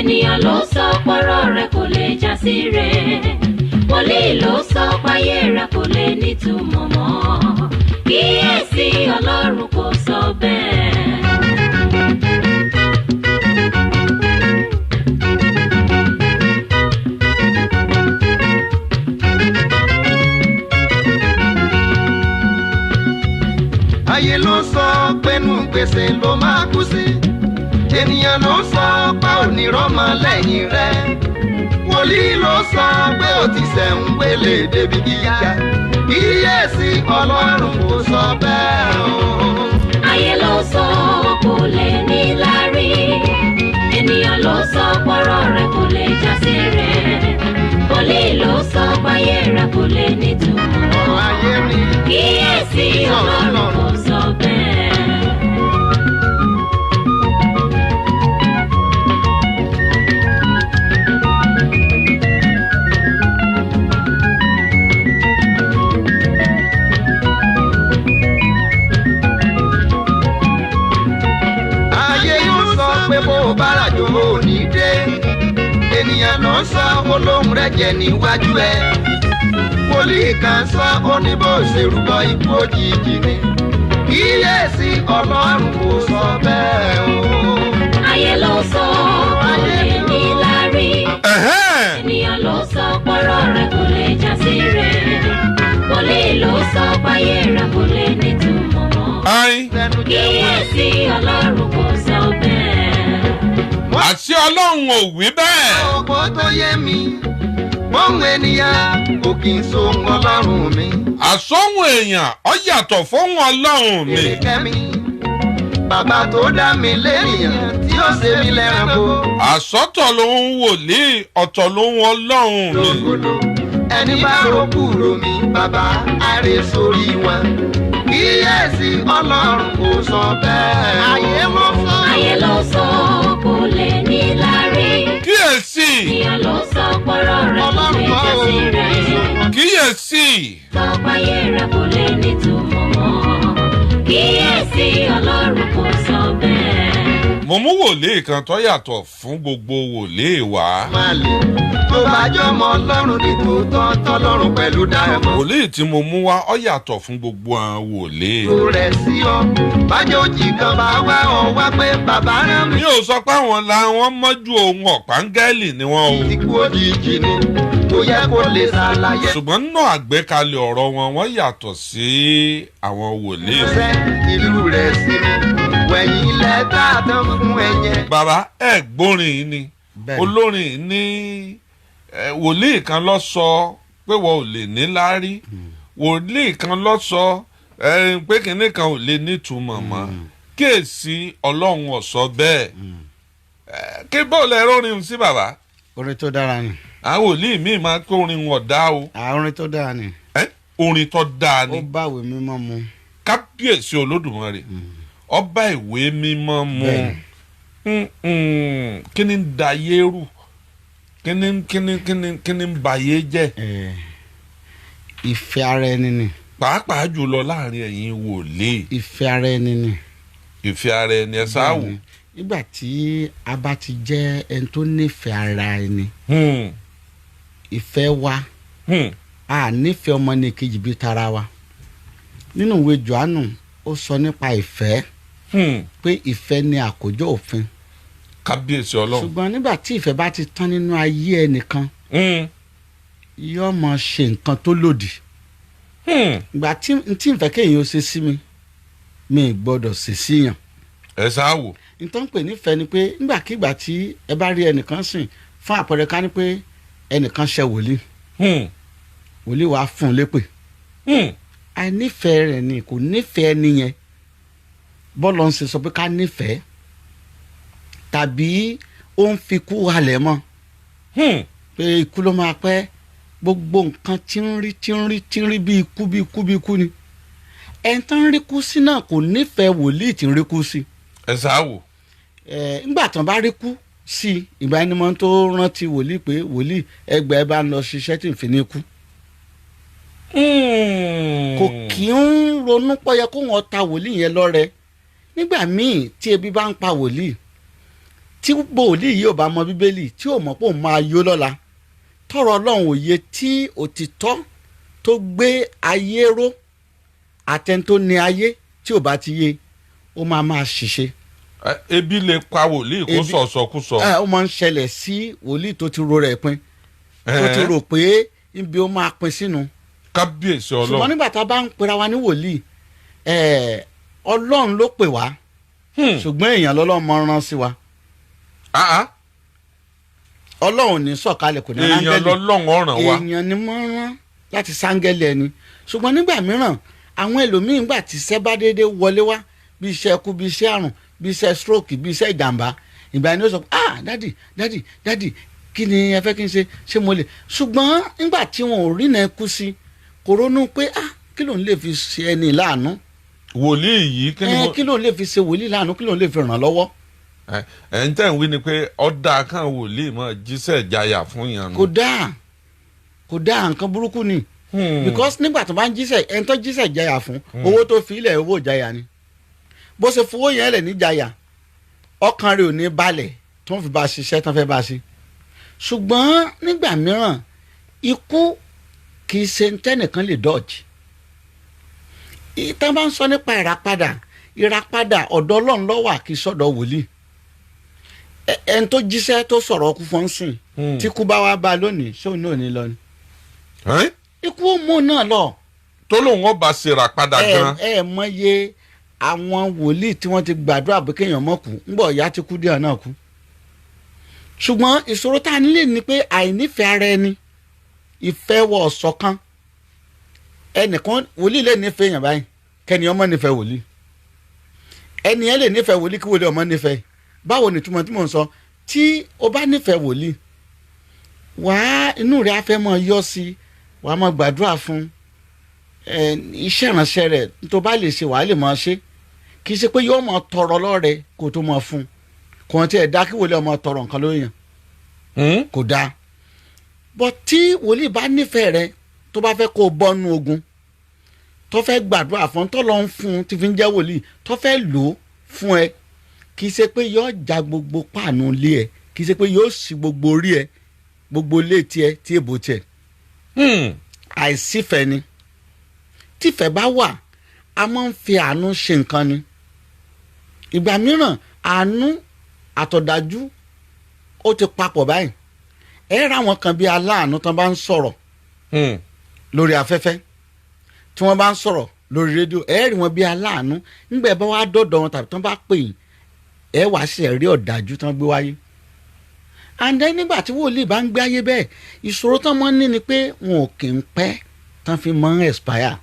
ènìyàn ló sọ pọ́rọ̀ rẹ̀ kò lè já sí rẹ̀, wòlíì ló sọ páyé rẹ̀ kò lè nítumọ̀ mọ́, kíyèsí Ọlọ́run kò sọ bẹ́ẹ̀. ayé ló sọ pẹ́nu gbèsè ló máa kú sí, ènìyàn ló sọ pé onírọ́mọ lẹ́yìn rẹ̀, wòlíì ló sọ pé ó ti ṣẹ̀ń gbélé débi gíga, kíyèsí Ọlọ́run kò sọ bẹ́ẹ̀ o. ayé ló sọ kò lè ní lárí, ènìyàn ló sọ pọ́rọ̀ rẹ̀ kò lè já sí rẹ̀, wòlíì ló sọ páyé rẹ̀ kò lè nítumọ̀ ọ̀rọ̀ ayé rí kíyèsí Ọlọ́run kò sọ bẹ́ẹ̀. ayé yóò sọ pé bó o bá ràjò ò ní dé, ènìyàn ló sọ olóhùn rẹ̀ jẹ́ níwájú ẹ̀, wòlíì kan sọ ó ní bó ṣe rúbọ ikú òjijì ni, kíyèsí Ọlọ́run kò sọ bẹ́ẹ̀ o. ayé ló sọ kò lè ní lárí, ènìyàn ló sọ pọ́rọ̀ rẹ̀ kò lè já sí rẹ̀, wòlíì ló sọ páyé rẹ̀ kò lè nítumọ̀ mọ́, kíyèsí Ọlọ́run kò sọ bẹ́ẹ̀. àti Ọlọ́run ò wí bẹ́ẹ̀. ọ̀pọ̀ tó yé mi ohun ènìyàn kò kì í sóhun Ọlọ́run mi. àsọ̀hún èèyàn ó yàtọ̀ fóhun Ọlọ́run mi. Èlékẹ́mi bàbá tó dá mi lẹ́nìyàn tí ó ṣe mí lẹ́ranko. àsọ̀tọ̀ lòun wòlíì, ọ̀tọ̀ lòun Ọlọ́run mi. lògòdò ẹni bá rògbò romi bàbá àrè sórí wọn. kíyèsí Ọlọ́run kò sọ bẹ́ẹ̀. ayé ló sọ kò lè ní lárí, kíyèsí. ènìyàn ló sọ pọ́rọ̀ rẹ̀ kò lè já sí rẹ̀, kíyèsí. sọ páyé rẹ̀ kò lè nítumọ̀ mọ́, kíyèsí Ọlọ́run kò sọ bẹ́ẹ̀. mo mú wòlíì kan tó yàtọ̀ fún gbogbo wòlíì wá. máa lè tó bá jọmọ Ọlọ́run ní tòótọ́ tọ́lọ́run pẹ̀lú dáhùn. wòlíì tí mo mú wá ó yàtọ̀ fún gbogbo àwọn wòlíì. tó rẹ̀ sí ọ bájọ́ òjì kan bá wá ọ wá pé bàbá rán mi. mi ò sọ pé àwọn làwọn mọ́jú ohun ọ̀pángẹ́lì ni wọ́n o. ikú òjijì ni kò yẹ kó lè ṣàlàyé. ṣùgbọ́n nínú àgbékalẹ̀ ọ̀rọ̀ wọn wọ́n yàtọ̀ sí àwọn wòlíì. ṣe ìlú rẹ̀ sí mi wẹ̀yìn ilẹ̀ tá a tán fún ẹ̀yẹ. bàbá ẹ gbórin yìí ni olórin yìí ní wòlíì kan ló sọ pé wọ́n ò lè ní láárí, wòlíì kan ló sọ pé kinní kan ò lè nítumọ̀ mọ́, kíyèsí Ọlọ́run ò sọ bẹ́ẹ̀. kí bọ́ọ̀lù ẹ̀rọ orin sí bàbá. orin tó dára ni. àwọn wòlíì míì máa kó orin wọn dá o. orin tó dára ni. orin tó dáa ni. ó bá ìwé mímọ́ mu. kábíyèsí Olódùmarè ọba ìwé mímọ́ mu. kí ni ń da yé rú, kí ni ń ba yé jẹ́. ìfẹ́ ara ẹni ni. pàápàá jùlọ láàrin ẹ̀yin wòlíì. ìfẹ́ ara ẹni ni. ìfẹ́ ara ẹni ẹ sáà wò. nígbà tí a bá ti jẹ́ ẹni tó nífẹ̀ẹ́ ara ẹni. ìfẹ́ wa a nífẹ̀ẹ́ ọmọnìkejì bíi tara wa. nínú ìwé Jòhánù ó sọ nípa ìfẹ́ pé ìfẹ́ ni àkójọ òfin. kábíyèsí Ọlọ́run. ṣùgbọ́n nígbà tí ìfẹ́ bá ti tán nínú ayé ẹnìkan yóò máa ṣe nǹkan tó lòdì. ìgbà tí n fẹ́ kéèyàn ó ṣe sí mi gbọ́dọ̀ ṣe síyàn. ẹ sáà wò. nítorí pé nífẹ̀ẹ́ ni pé nígbàkigbà tí ẹ bá rí ẹnìkan sìn fún àpẹẹrẹ ká ní pé ẹnìkan ṣe wòlíì wòlíì wàá fún un lépè. àìnífẹ̀ẹ́ rẹ̀ ni kò nífẹ̀ẹ́ nìyẹn bọ́ọ̀lù ń ṣe sọ pé ká nífẹ̀ẹ́ tàbí ó ń fi kú halẹ̀ mọ́ pé ikú ló máa pẹ́ gbogbo nǹkan tí ń rí bí ikú ni ẹni tó ń rí kú sí náà kò nífẹ̀ẹ́ wòlíì tí ń rí kú sí. ẹ sáà wò. ńgbà tán bá rí kú sí ìgbà ẹni mọ́ tó rántí wòlíì pé wòlíì ẹgbẹ́ ẹ bá ń lọ ṣiṣẹ́ tí ń fi ní kú. kò kí ń ronú pọ̀ yẹ kó wọn ta wòlíì yẹn lọ́rẹ nígbà míì tí ebi bá ń pa wòlíì tí wòlíì yìí ò bá mọ bíbélì tí ò mọ̀ pé òun máa yó lọ́la tọrọ ọlọ́run òye tí òtítọ́ tó gbé ayé ró àtẹni tó ní ayé tí ò bá ti yé ó máa ṣìṣe. ebi lè pa wòlíì kó sọ̀sọ̀kúsọ. ó máa ń ṣẹlẹ̀ sí wòlíì tó ti ro rẹ̀ pin tó ti rò pé ibi ó máa pin sínú. kábíyèsí ọlọ́run. ṣùgbọ́n nígbà tá a bá ń pera wa ní wòlíì ọlọ́run ló pè wá ṣùgbọ́n èèyàn lọ́lọ́run mọ rán sí wa. ọlọ́run ní sọ̀kalẹ̀ kò ní rángẹ́lì èèyàn lọ́lọ́run ọ̀ràn wa. èèyàn ni mọ́ rán láti sángẹ́lì ẹni ṣùgbọ́n nígbà mìíràn àwọn ẹlòmíín gbà tí iṣẹ́ bá déédéé wọlé wá bí iṣẹ́ ikú bí iṣẹ́ àrùn bí iṣẹ́ stroke bí iṣẹ́ ìjàmbá ìgbà ni ó sọ dádì kí ni ẹ fẹ́ kí n ṣe mo lè ṣùgbọ́n nígbà tí wọn ò rí náà kú sí kò ronú pé kí ló ń lè fi ṣe ẹni láàánú. wòlíì yìí kí ló ń lè fi ṣe wòlíì láàánú kí ló ń lè fi ràn lọ́wọ́. ẹ̀ ń tẹ̀ ń wí ni pé ọ̀dà kan wòlíì mọ̀ jíṣẹ́ ìjayà fún yàn. kò dáa nǹkan burúkú ni because nígbà tó bá ń jíṣẹ́ ẹni tó jíṣẹ́ ìjayà fún owó tó fi ilẹ̀ owó ìjayà ni bó ṣe fowó yẹn lẹ̀ níjayà ọkàn rẹ̀ ò ní balẹ̀ tó ń fi bá a ṣiṣẹ́ tó ń fẹ́ bá a ṣe ṣùgbọ́n nígbà mìíràn ikú kì í ṣe tẹ́nìkan lè dọ́ọ̀jì ìtàn bá ń sọ nípa ìràpadà ọ̀dọ̀ ọlọ́run ló wà kì í sọ̀dọ̀ wòlíì ẹni tó jíṣẹ́ tó sọ̀rọ̀ ọkú fọ́n sìn tí kú bá wá bá a lónìí ṣé òun náà ní lọ ni ikú ó mú náà lọ. tó lóun ó bá ṣe ìràpadà gan. ẹ mọye àwọn wòlíì tí wọ́n ti gbàdúrà pé kéèyàn mọ̀ kú ńgbọ̀ ìyá ti kú díẹ̀ náà kú ṣùgbọ́n ìṣòro tá a nílé ni pé àìnífẹ̀ẹ́ ara ẹni ìfẹ́ wọ ọ̀ṣọ̀kan ẹnìkan wòlíì lè nífẹ̀ẹ́ èèyàn báyìí kẹ́ni ọmọ nífẹ̀ẹ́ wòlíì ẹni yẹn lè nífẹ̀ẹ́ wòlíì kí wòlíì ọmọ nífẹ̀ẹ́ báwo ni túmọ̀ tí mò ń sọ tí o bá nífẹ̀ẹ́ wòlíì wàá inú rẹ̀ á fẹ́ mọ yọ sí wàá mọ gbàdúrà fún iṣẹ́ ìránṣẹ́ rẹ̀ tó bá lè ṣe wàá lè mọ ṣe kì í ṣe pé yóò mọ tọrọ lọ́rẹ̀ kó tó mọ fún kò tí ẹ̀ dá kí wòlíì ọmọ tọrọ nǹkan lórí yàn kò dáa bọ́ tí wòlíì bá nífẹ̀ẹ́ rẹ tó bá fẹ́ kó o bọ́nu ogun tó fẹ́ gbàdúrà fún tó lọ ń fún tí fi ń jẹ́ wòlíì tó fẹ́ lò ó fún ẹ kì í ṣe pé yóò ja gbogbo páànù lé ẹ kì í ṣe pé yóò sì gbogbo orí ẹ gbogbo ilé tiẹ tí èbò tiẹ àìsífẹ́ ni tífẹ́ bá wà a máa ń fi àánú ṣe nǹkan ni ìgbà mìíràn àánú àtọ̀dájú ó ti papọ̀ báyìí ẹ ra àwọn kan bíi aláàánú tán bá ń sọ̀rọ̀ lórí afẹ́fẹ́ tí wọ́n bá ń sọ̀rọ̀ lórí rédíò ẹ rí wọn bíi aláàánú nígbà ẹ bá wá dọ̀dọ̀ wọn tàbí tán bá pè yín ẹ wá sí ẹ̀rí ọ̀dájú tán gbé wáyé àǹdẹ́ nígbà tí wòlíì bá ń gbé ayé bẹ́ẹ̀ ìṣòro tán mọ́ ní ni pé wọn ò kì í pẹ́ tán fi mọ́ expire.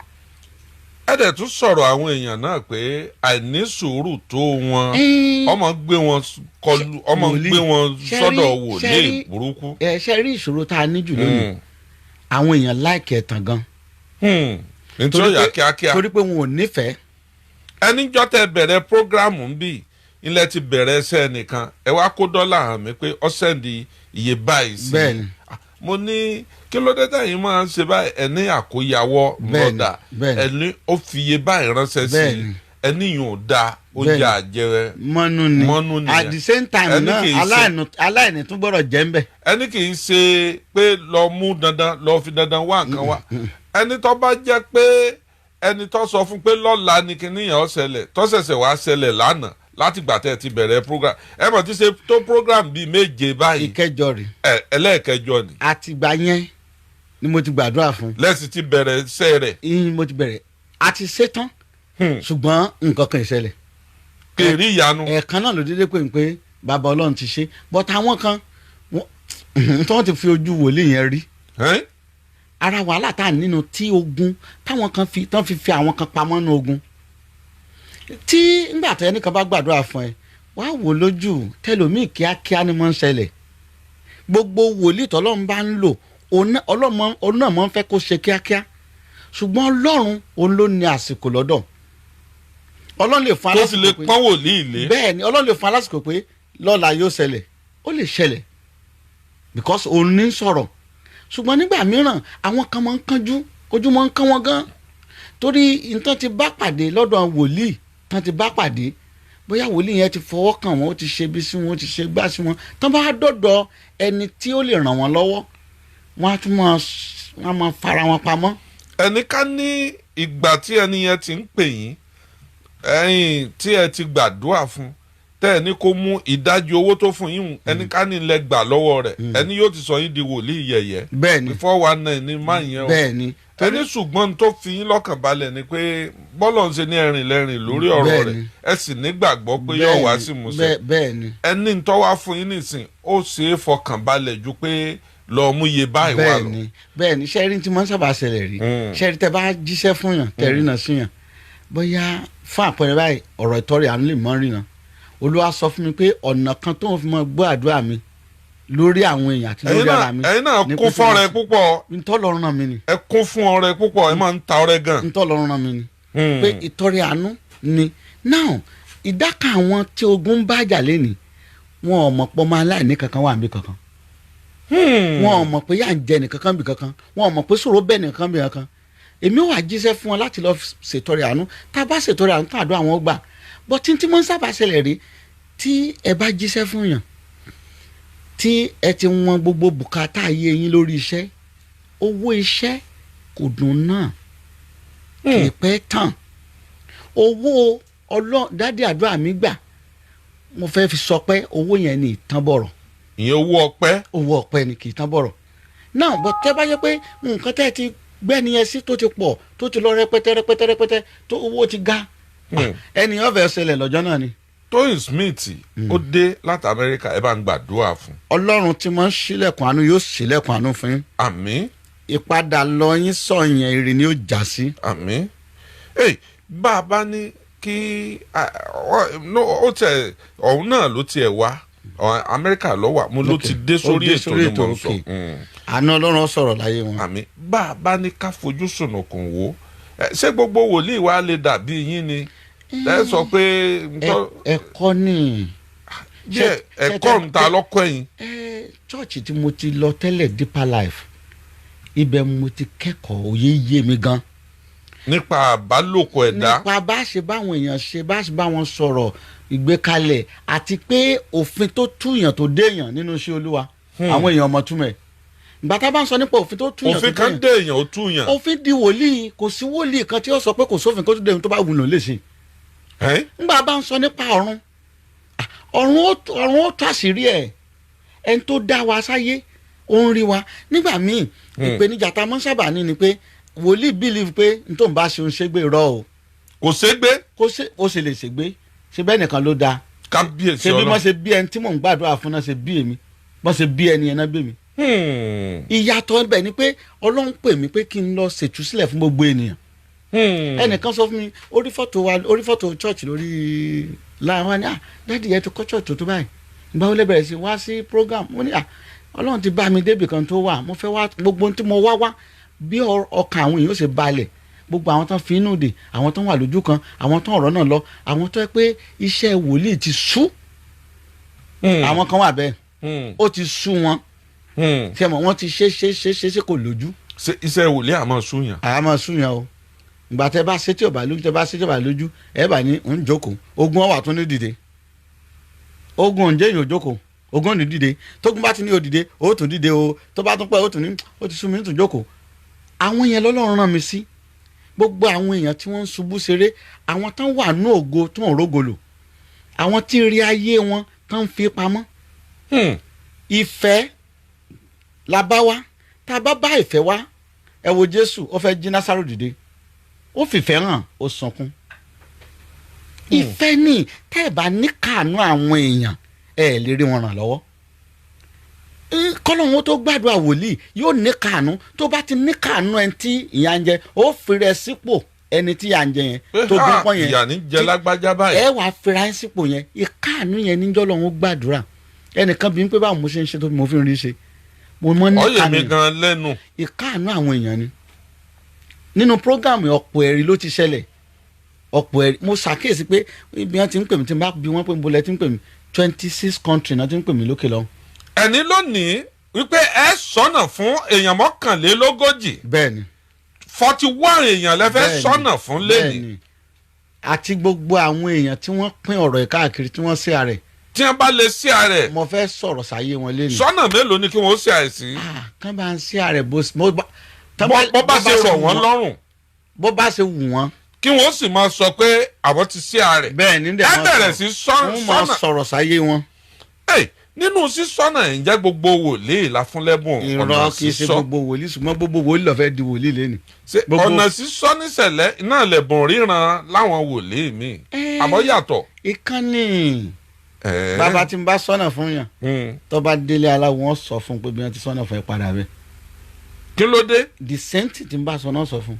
ẹ dẹ̀ tún sọ̀rọ̀ àwọn èèyàn náà pé àìní sùúrù tó wọn ọmọ gbé wọn kọlu ọmọ gbé wọn sọ́dọ̀ wòlíì burúkú. ṣe rí ìṣòro tá a ní jù lónìí àwọn èèyàn láìkẹ́ tàn gan. nítorí yà kíákíá torí pé wọn ò nífẹ̀ẹ́. ẹni jọ́ tẹ bẹ̀rẹ̀ prógráàmù ń bì ilẹ̀ ti bẹ̀rẹ̀ ẹsẹ̀ nìkan ẹ wá kó dọ́là hàn mí pé ó sẹ́ndì iye báyìí sí i mo ní kí ló dé tẹ̀yìn máa ń ṣe báyìí ẹni àkóyawọ́ lọ́dà ẹni ó fi iye báyìí ránṣẹ́ sí i ẹni yóò da oúnjẹ àjẹrẹ mọ́nú ni at the same time náà aláìní tún gbọ́dọ̀ jẹ́ ń bẹ̀. ẹni kì í ṣe pé lọ mú dandan lọ fi dandan wá nǹkan wá ẹni tó bá jẹ́ pé ẹni tó sọ fún pé lọ́la ni kìnìyàn ó ṣẹlẹ̀ tó ṣẹ̀ṣẹ̀ wá ṣẹlẹ̀ lánàá láti gbà tẹ́ ẹ ti bẹ̀rẹ̀ program ẹ mọ̀ tí ṣe tó program bíi méje báyìí. ìkẹjọ rè. ẹlẹ́ẹ̀kẹjọ ni. àtìgbà yẹn ni mo ti gbàdúrà fún. lẹ́sìn ti bẹ̀rẹ̀ iṣẹ́ rẹ̀. mo ti bẹ̀rẹ̀ a ti ṣetán ṣùgbọ́n nǹkan kan ìṣẹ̀lẹ̀. kèrè ìyanu. ẹ̀ẹ̀kan náà ló dédé pé bàbá ọlọ́run ti ṣe but àwọn kan tí wọ́n ti fi ojú wòlíì yẹn rí. ara wàhálà tá a nínú tí ogun táwọn kan fi àwọn kan pamọ́ nínú ogun tí ngbà tó ẹnìkan bá gbàdúrà fún ẹ wá wò lójú tẹlómìn kíákíá ni mo ń ṣẹlẹ̀ gbogbo wòlíì tọ́lọ́run bá ń lò òun náà mọ́ ń fẹ́ kó ṣe kíákíá ṣùgbọ́n ọlọ́run òun ló ní àsìkò lọ́dọ̀ ọlọ́run lè fún alásìkò pé kó sì lè pọ́n wòlíì lé bẹ́ẹ̀ ni ọlọ́run lè fún alásìkò pé lọ́la yóò ṣẹlẹ̀ ó lè ṣẹlẹ̀ because òun ní sọ̀rọ̀ ṣùgbọ́n nígbà mìíràn àwọn kan máa ń kánjú ojú máa ń kán wọn gan torí nǹkan ti bá pàdé lọ́dọ̀ wòlíì tán ti bá pàdé bóyá wòlíì yẹn ti fọwọ́ kàn wọ́n ó ti ṣe bí sí wọn ó ti ṣe gbá sí wọn tán bá dọ̀dọ̀ ẹni tí ó lè ràn wọ́n lọ́wọ́ wọ́n á tún máa fara wọn pamọ́. ẹni ká ní ìgbà tí ẹni yẹn ti ń pè yín ẹ̀yin tí ẹ ti gbàdúrà fún tẹ́ ẹ ní kó mú ìdajì owó tó fún yín ẹni ká ní lẹ gbà lọ́wọ́ rẹ̀ ẹni yóò ti sọ yín di wòlíì yẹ̀yẹ́. bẹ́ẹ̀ni 419 ní máa yẹn o. bẹ́ẹ̀ni ẹni ṣùgbọ́n tó fi yín lọ́kàn balẹ̀ ni pé bọ́lọ̀ ń ṣe ní ẹ̀rìn lẹ́rìn lórí ọ̀rọ̀ rẹ̀ ẹ sì nígbàgbọ́ pé yóò wá sí musẹ̀. bẹ́ẹ̀ni ẹni tó wá fún yín nìsín ó ṣe é fọkàn balẹ̀ ju pé lọ mú iye báyìí wá lọ. bẹ́ẹ̀ni sẹ́rí tí wọ́n sábà ṣẹlẹ̀ rí sẹ́rí tẹ́ bá jíṣẹ́ fún yàn tẹ́ rí náà sí yàn bóyá fún àpẹẹrẹ báyìí ọ̀rọ̀ ìtọ́rẹ̀ àánú lè mọ́ rí náà Olúwa sọ fún mi pé ọ̀nà kan tó ń fi mọ́ gbọ́ àdúrà mi lórí àwọn èèyàn àti lórí ara mi. ẹ̀yin náà kún fún ọrẹ púpọ̀. ntọ́lọ́run náà mi ni. ẹ kún fún ọrẹ púpọ̀ ẹ máa ń ta ọrẹ gan. ntọ́lọ́run náà mi ni. pé ìtọ́rẹ àánú ni. now ìdáka àwọn tí ogun ń bájà lẹ́nìí wọn ò mọ̀ pọ́ máa láìní kankan wà níbi kankan. wọn ò mọ̀ pé yà ń jẹ nìkankan bí kankan wọn ò mọ̀ pé sọ̀rọ̀ bẹ́ẹ̀ nìkan bí kankan. èmi wà jíṣẹ́ fún wọn láti lọ ṣètọrẹ àánú tá a bá ṣètọrẹ àánú tá a dún àwọn gbà bọ́ tí mo ń sábà ṣẹlẹ̀ rí tí ẹ bá jíṣẹ́ fún yàn tí ẹ ti wọn gbogbo bùkátà ayé yín lórí iṣẹ́ owó iṣẹ́ kò dùn náà kì í pẹ́ tán owó dádì àdúrà mi gbà mo fẹ́ fi sọ pé owó yẹn ni ìtàn bọ̀rọ̀. ìyẹn owó ọpẹ́. owó ọpẹ́ ni kì í tán bọ̀rọ̀ náà bọ́ tẹ́ bá yẹ pé nǹkan tẹ́ ti gbẹ́ni yẹn sí tó ti pọ̀ tó ti lọ rẹpẹtẹ tó owó ti ga ẹnìyàn fẹ́ ṣẹlẹ̀ lọ́jọ́ náà ni. Tóyìn Smith ó dé láti Amẹ́ríkà ẹ bá ń gbàdúrà fún. Ọlọ́run tí mo ń ṣílẹ̀kùn àánú yóò ṣílẹ̀kùn àánú fún yín. àmín. ìpadà lọ yín sọ̀yìn èrè ni ó já sí. àmín. bá a bá ní kí ó tẹ ọ̀hún náà ló tiẹ̀ wá Amẹ́ríkà ló wà mo ló ti dé sórí ètò ni mo ń sọ. àánú Ọlọ́run sọ̀rọ̀ láyé wọn. àmín. bá a bá ní ká fojú sùnùkùn wò ṣé gbogbo wòlíì wa lè dàbí yín ni ẹ sọ pé. ẹ̀kọ́ ni. ẹ̀kọ́ ń ta lọ́kọ́ ẹ̀yìn. chọ́ọ̀chì tí mo ti lọ tẹ́lẹ̀ Deeper Life ibẹ̀ mo ti kẹ́kọ̀ọ́ òye yé mi gan. nípa àbálòpọ̀ ẹ̀dá. nípa bá a ṣe báwọn èèyàn ṣe bá a ṣe báwọn sọ̀rọ̀ ìgbékalẹ̀ àti pé òfin tó túyàn tó déèyàn nínú iṣẹ́ Olúwa àwọn èèyàn ọmọ túmọ̀ ẹ̀ ìgbà tá a bá ń sọ nípa òfin tó túyàn tó déèyàn òfin kan déèyàn ó túyàn. òfin di wòlíì kò sí wòlíì kan tí ó sọ pé kò sófin kó tó déèyàn tó bá wù lò lè ṣe. ńgbà bá ń sọ nípa ọ̀run ó tó àṣírí ẹ̀ ẹni tó dá wa sáyé ó ń rí wa nígbà míì ìpèníjà tá a mọ́ sábà ní ni pé wòlíì believe pé n tó ń bá ṣe ń ṣègbè rọ o. kò ṣègbè. ó ṣe lè ṣègbè ṣe bẹ́ẹ̀ nìkan ló dáa. kábíyèsí ọlọ́run ṣe bí wọ́n ṣe bí ẹni tí mò ń gbàdúrà fún náà ṣe bí èmi wọ́n ṣe bí ẹni yẹn náà bí mi. ìyàtọ̀ ibẹ̀ ni pé ọlọ́run pè mí pé kí n lọ ṣètúsílẹ̀ fún gbogbo ènìyàn. ẹnìkan sọ fún mi orí fọ́tò church lórí láwọn ni dáàdi yẹn ti kọ́ church tó báyìí ìgbà wo lè bẹ̀rẹ̀ sí wá sí program mo ní ọlọ́run ti bá mi débì kan tó wà mo fẹ́ wá gbogbo ohun tí mo wá bí ọkàn àwọn èèyàn ṣe balẹ̀ gbogbo àwọn tán fi inú dè àwọn tán wà lójú kan àwọn tán ọ̀rọ̀ náà lọ àwọn tó yẹ pé iṣẹ́ wòlíì ti sú àwọn kan wà bẹ́ẹ̀ ó ti sú wọn ṣe mọ̀ wọ́n ti ṣe kò lójú. iṣẹ́ wòlíì àmọ́ súyàn. àmọ́ súyàn o ìgbà tẹ bá ṣe tí ò bá lójú tẹ bá ṣe tí ò bá lójú ẹ bá ní ń jókòó ogun ọwà tún ní dìde ogun òǹjẹ́ yìí ò jókòó ogun ní dìde tógun bá ti ní o dìde ó tún dìde o tó bá tún pẹ́ ó tún ní ó ti sú mi tún jókòó àwọn yẹn lọ́lọ́run rán mi sí gbogbo àwọn èèyàn tí wọ́n ń ṣubú ṣeré àwọn tán wà ní ògo tó ń rógolò àwọn tí rí ayé wọn tán ń fi pamọ́ ìfẹ́ la bá wá tá a bá ìfẹ́ wá ẹ wo Jésù ó fẹ́ jí Násárù dìde ó fìfẹ́ hàn ó sunkún ìfẹ́ ní tẹ́ ẹ̀ bá ní káànú àwọn èèyàn ẹ̀ lè rí wọn ràn lọ́wọ́ kọ́lọ́hún tó gbàdúrà wòlíì yóò ní káànú tó bá ti ní káànú ẹni tí ìyà ń jẹ ó fi rẹ sípò ẹni tí ìyà ń jẹ yẹn tó gbé pọ́n yẹn ìyà ní jẹ lágbájá báyìí ẹ wàá fira ẹ sípò yẹn ìkáànú yẹn níjọ́ lọ́hún gbàdúrà ẹnìkan bí n pé báwo mo ṣe ń ṣe tó mo fi ń rí ṣe mo mọ ní káànú ìkáànú àwọn èèyàn ni nínú prógámù ọ̀pọ̀ ẹ̀rí ló ti ṣẹlẹ̀ ọ̀pọ̀ ẹ̀rí mo ṣàkíyèsí pé ibi wọn ti ń pè mí tí n bá bí wọn pé nbọlẹ ti ń pè mí 26 country náà ti ń pè mí lókè lọ. ẹni lónìí wípé ẹ sọ́nà fún èèyàn mọ́kànlélógójì. bẹ́ẹ̀ni. 41 èèyàn lẹ́fẹ́ sọ́nà fún lẹ́nìí. àti gbogbo àwọn èèyàn tí wọ́n pín ọ̀rọ̀ ẹ̀ káàkiri tí wọ́n ṣe àrẹ̀. tí wọ́n bá lè ṣe àrẹ̀. mo fẹ́ sọ̀rọ̀ sáyé wọn lé ní. sọ́nà mélòó ni kí wọ́n ṣe àìsí. kán bá ń ṣe àrẹ̀ bó bá ṣe rọ̀ wọ́n lọ́rùn. bó bá ṣe wù wọ́n. kí wọ́n sì máa sọ pé àwọn ti ṣe àrẹ̀. bẹ́ẹ̀ ni dẹ̀ ẹ bẹ̀rẹ̀ sí sọ́nà. wọ́n máa sọ̀rọ̀ sáyé wọn. nínú sísọ́nà ǹjẹ́ gbogbo wòlíì la fún lẹ́bùn ọ̀nà sísọ́. irọ́ kì í ṣe gbogbo wòlíì ṣùgbọ́n gbogbo wòlíì ló fẹ́ di wòlíì lẹ́nu. ọ̀nà sísọ́ níṣẹ̀lẹ̀ náà lẹ̀bùn ríran láwọn wòlíì mi àmọ́ yàtọ̀. ìkànnì bàbá tí n bá sọ́nà fún yàn tó bá délé aláwọ̀ wọn sọ fún pé bí wọ́n ti sọ́nà fún ẹ padà bẹ́ẹ̀. kí ló dé. the same thing tí n bá sọ́nà sọ fún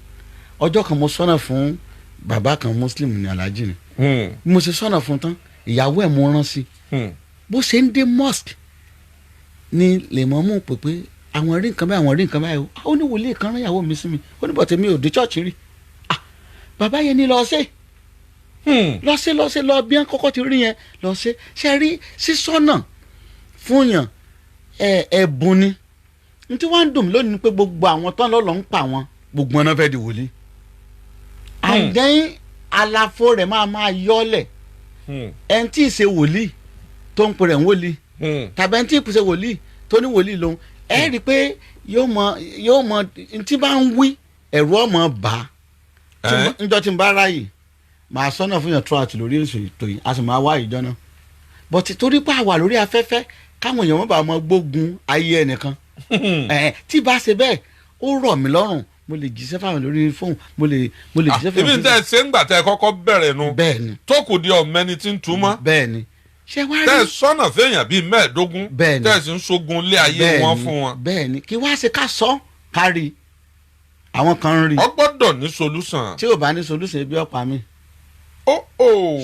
ọjọ́ kan mo sọ́nà fún bàbá kan muslim ní alájí ni mo ṣe sọ́nà fún tán ìyàwó ẹ̀ mo rán sí bó ṣe ń dé mosque ni lè mọ́ mú pé àwọn rí nǹkan báyìí àwọn rí nǹkan báyìí ó ní wòlíì kan rán ìyàwó mi sí mi ó ní bọ̀tẹ̀ mi ò dé church rí bàbá yẹn ní lọ ṣe lọ bí wọn kọ́kọ́ ti rí yẹn lọ ṣe rí sísọ́nà fún yàn ẹ̀bùn ni n tí wọ́n ń dùn mí lónìí pé gbogbo àwọn tán lọ́lọ́ ń pa wọn gbogbo ọ̀nà fẹ́ di wòlíì àìdẹ́yìn àlàfo rẹ̀ máa yọ́lẹ̀ ẹni tí ì ṣe wòlíì tó ń pè rẹ̀ ń wòlíì tàbí ẹni tí ì ṣe wòlíì tó ní wòlíì lòun ẹ rí i pé yóò mọ tí bá ń wí ẹ̀rù ọmọ bá níjọ́ tí n bá ráyè màá sọ́nà fún yàn trọ́ọ̀tì lórí ètò yìí a sì máa wá ìjọ náà bọ̀tí torí pé àwà lórí afẹ́fẹ́ káwọn èèyàn wọn bá mọ gbógun ayé ẹnìkan tí bá ṣe bẹ́ẹ̀ ó rọ̀ mí lọ́rùn mo lè jíṣẹ́ fáwọn lórí fóònù mo lè jíṣẹ́ fáwọn. ibi tẹ́ ẹ ṣe ń gbà tẹ́ ẹ kọ́kọ́ bẹ̀rẹ̀ nu bẹ́ẹ̀ni tó kù di ọ̀mẹ́ni tí ń túmọ̀ bẹ́ẹ̀ni ṣé wá rí tẹ́ ẹ sọ́nà fẹ́yàn bíi mẹ́ẹ̀ẹ́dógún bẹ́ẹ̀ni tẹ́ ẹ sì ń ṣogun lé ayé wọn fún wọn. bẹ́ẹ̀ni kí wá ṣe ká sọ kárí àwọn kan ń rí. ó gbọ́dọ̀ ní solution. tí ò bá ní solution ebi ọ̀pá mi.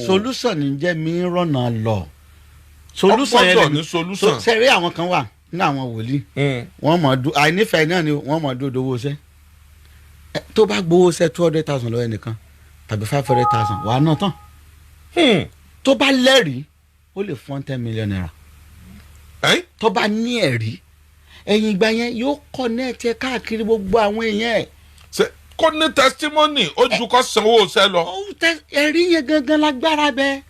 solution ní jẹ́ mi rọ̀nà lọ. solution yẹn lè ní solution. sẹ́rí àwọn kan wà ní àwọn wòlíì wọ́n mọ̀ dún àìnífẹ̀ẹ́ náà ni wọ́n mọ̀ dún owó iṣẹ́ tó bá gbowó iṣẹ́ 200,000 lọ́wọ́ ẹnìkan tàbí 500,000 wà á náà tán tó bá lẹ́rìí ó lè fún 10 million naira tó bá ní ẹ̀rí ẹ̀yìn ìgbà yẹn yóò connect ẹ káàkiri gbogbo àwọn èèyàn ẹ̀. kó ní testimony ó ju kó sanwó iṣẹ́ lọ. ẹ̀rí yẹn gangan lágbára bẹ́ẹ̀